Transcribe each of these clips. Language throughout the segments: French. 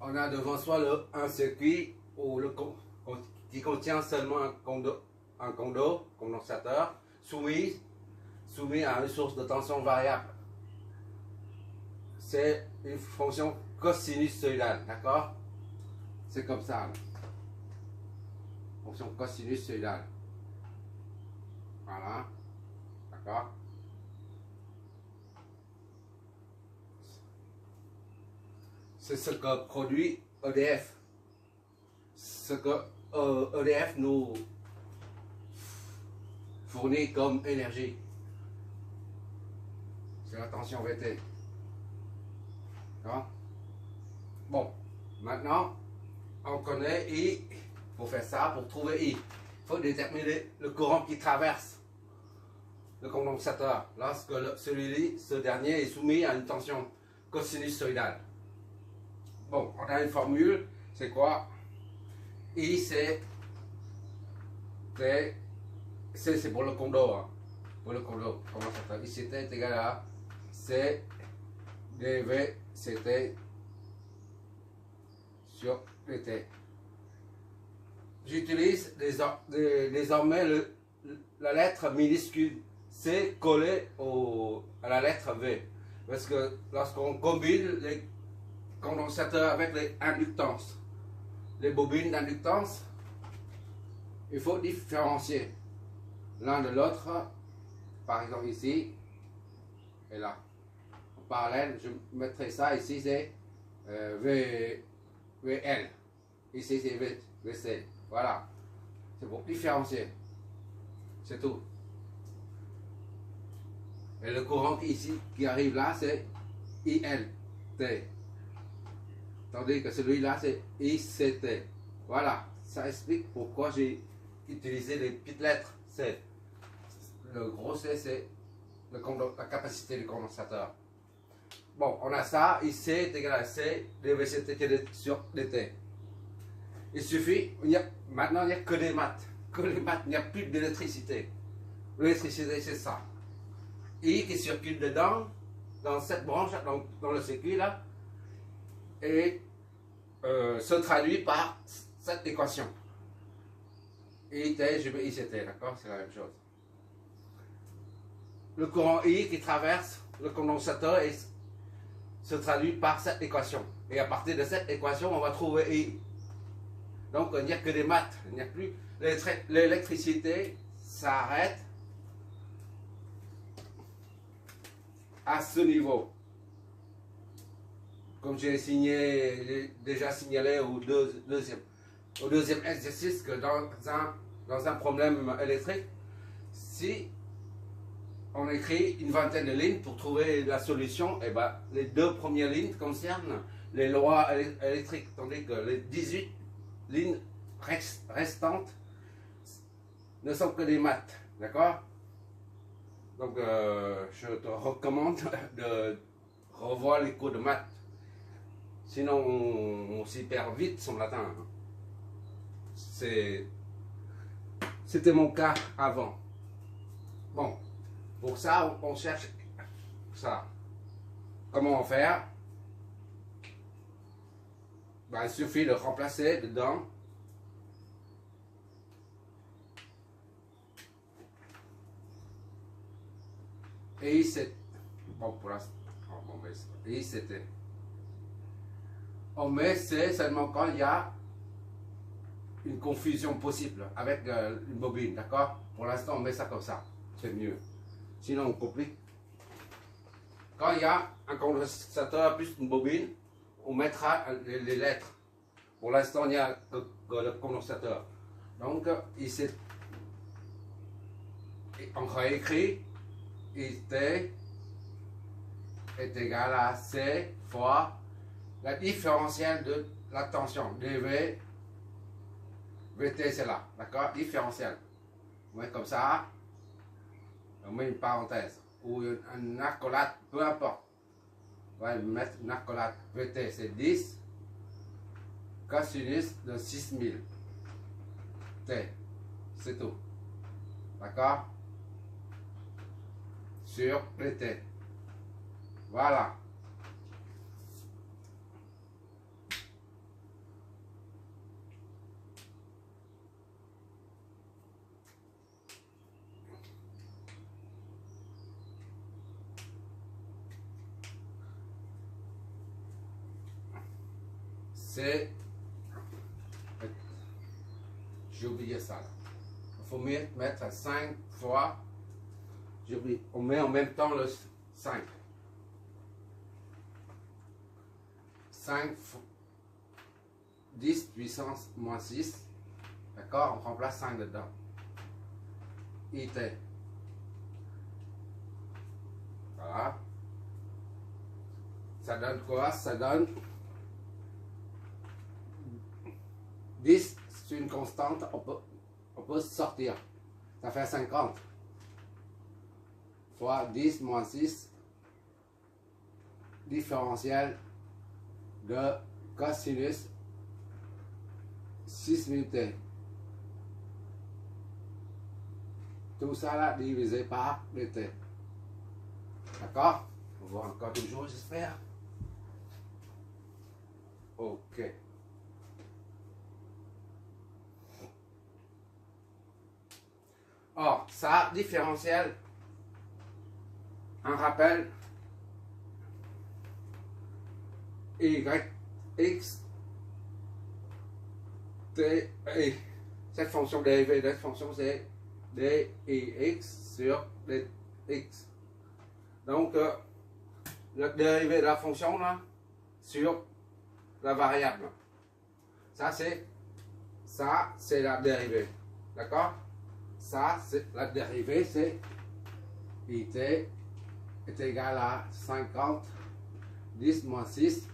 on a devant soi un circuit où qui contient seulement un condensateur soumis à une source de tension variable. C'est une fonction cosinussoïdale, d'accord? C'est comme ça. Là. Fonction cosinussoïdale. Voilà. D'accord? C'est ce que produit EDF. Ce que EDF nous fournit comme énergie. C'est la tension VT. D'accord? Bon, maintenant, on connaît I. Pour faire ça, pour trouver I, il faut déterminer le courant qui traverse le condensateur lorsque ce dernier est soumis à une tension cosinussoïdale. Bon, on a une formule, c'est quoi? I, c'est pour le condo, hein. Pour le condo, condensateur. ICT est égal à C dV CT sur dt. J'utilise désormais la lettre minuscule C collée à la lettre V. Parce que lorsqu'on combine les condensateurs avec les inductances, les bobines d'inductance, il faut différencier l'un de l'autre. Par exemple ici et là. En parallèle, je mettrai ça ici, c'est VL. Ici, c'est VC. Voilà, c'est pour différencier, c'est tout. Et le courant ici qui arrive là, c'est ILT, tandis que celui-là, c'est ICT. Voilà, ça explique pourquoi j'ai utilisé les petites lettres C. Le gros C, c'est la capacité du condensateur. Bon, on a ça, IC est égal à C, dVCT sur dt. Il suffit, maintenant il n'y a que des maths. Que les maths, il n'y a plus d'électricité. L'électricité, c'est ça. I qui circule dedans, dans cette branche, dans le circuit là, et se traduit par cette équation. IT, je mets ICT, d'accord? C'est la même chose. Le courant I qui traverse le condensateur se traduit par cette équation. Et à partir de cette équation, on va trouver I. Donc il n'y a que des maths, il n'y a plus l'électricité s'arrête à ce niveau. Comme j'ai déjà signalé au deuxième exercice que dans un problème électrique, si on écrit une vingtaine de lignes pour trouver la solution, et ben, les deux premières lignes concernent les lois électriques, tandis que les 18 lignes restantes ne sont que des maths, d'accord? Donc je te recommande de revoir les cours de maths, sinon on s'y perd vite son latin. C'était mon cas avant. Bon, pour ça on cherche ça. Comment faire? Ben, il suffit de remplacer dedans et c'est bon pour l'instant. Et c'était. On met C seulement quand il y a une confusion possible avec une bobine, d'accord? Pour l'instant, on met ça comme ça, c'est mieux. Sinon, on complique. Quand il y a un condensateur plus une bobine, on mettra les lettres. Pour l'instant, il n'y a que le condensateur. Donc, ici, on réécrit IT est égal à C fois la différentielle de la tension. dV, VT, c'est là. D'accord? Différentielle. On met comme ça. On met une parenthèse. Ou une accolade, peu importe. On va mettre une accolade. VT, c'est 10. Cosinus de 6000. T. C'est tout. D'accord? Sur dt. Voilà. c'est... J'ai oublié ça. Il faut mettre 5 fois... J'ai oublié. On met en même temps le 5. 5 fois 10 puissance moins 6. D'accord? On remplace 5 dedans. IT. Voilà. Ça donne quoi? Ça donne 10, c'est une constante, on peut sortir. Ça fait 50. Fois 10 moins 6, différentiel de cosinus 6000 t. Tout ça là divisé par dt. D'accord? On voit encore toujours, j'espère. Ok. Or, ça, différentiel, un rappel, y, x, t, et cette fonction dérivée de cette fonction, c'est d et x sur dx. Donc, le dérivé de la fonction là, sur la variable. Ça, c'est la dérivée. D'accord? Ça, c'est la dérivée, c'est it est égal à 50, 10 moins 6,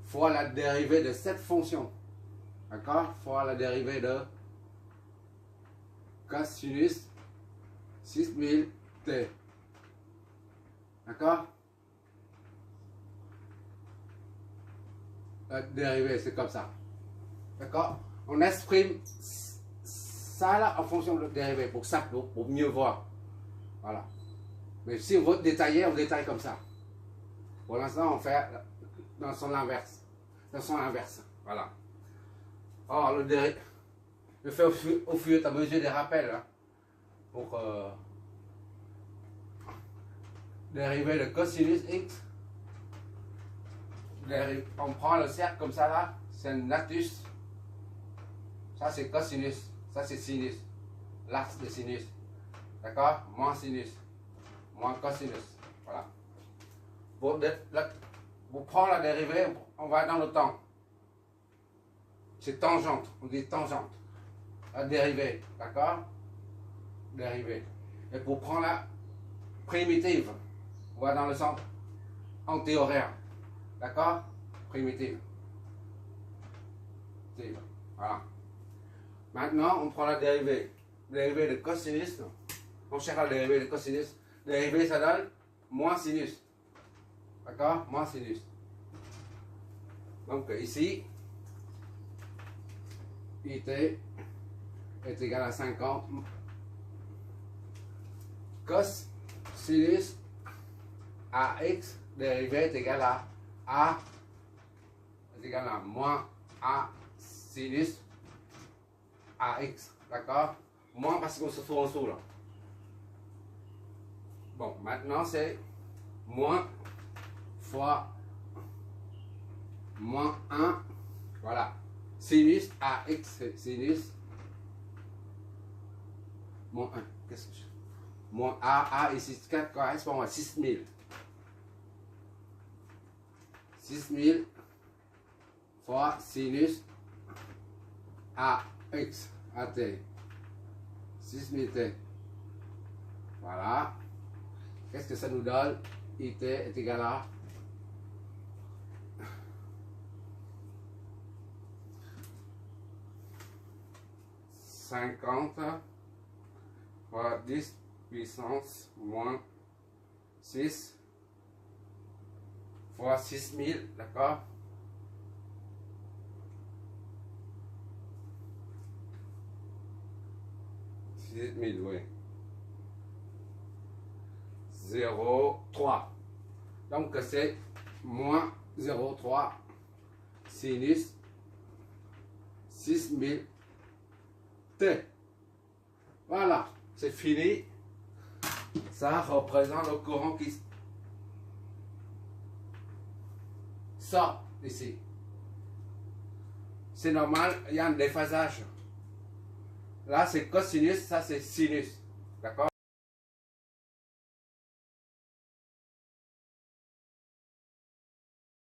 fois la dérivée de cette fonction. D'accord? Fois la dérivée de cosinus 6000 t. D'accord? La dérivée, c'est comme ça. D'accord? On exprime ça là en fonction de la dérivée pour ça, pour mieux voir. Voilà. Mais si on veut détailler, on détaille comme ça. Pour l'instant, on fait dans son inverse. Dans son inverse. Voilà. Or, je fais au fur et à mesure des rappels. Hein, pour dériver le cosinus x. On prend le cercle comme ça là. C'est un latus. Ça, c'est cosinus. Ça, c'est sinus. L'axe de sinus. D'accord? Moins sinus. Moins cosinus. Voilà. Pour prendre la dérivée, on va dans le temps. C'est tangente. On dit tangente. La dérivée. D'accord? Dérivée. Et pour prendre la primitive, on va dans le sens antéhoraire. D'accord? Primitive. Voilà. Maintenant, on prend la dérivée. Dérivée de cosinus. On cherche la dérivée de cosinus. Dérivée, ça donne moins sinus. D'accord? Moins sinus. Donc ici, it est égal à 50 cos sinus ax dérivée est égal à a est égal à moins a sinus ax. D'accord? Moins parce qu'on se trouve en dessous là. Bon, maintenant c'est moins fois moins 1. Voilà. Sinus ax, c'est sinus moins 1. Qu'est-ce que je... Moins a ici, 4 correspond à 6000. 6000 fois sinus ax, at. 6000 t. Voilà. Qu'est-ce que ça nous donne? It est égal à 50 fois 10 puissance moins 6 fois 6000, d'accord? Oui. 0,3. Donc c'est moins 0,3 sinus 6000 t. Voilà, c'est fini. Ça représente le courant qui sort ici. c'est normal, il y a un déphasage. Là, c'est cosinus, ça c'est sinus. D'accord?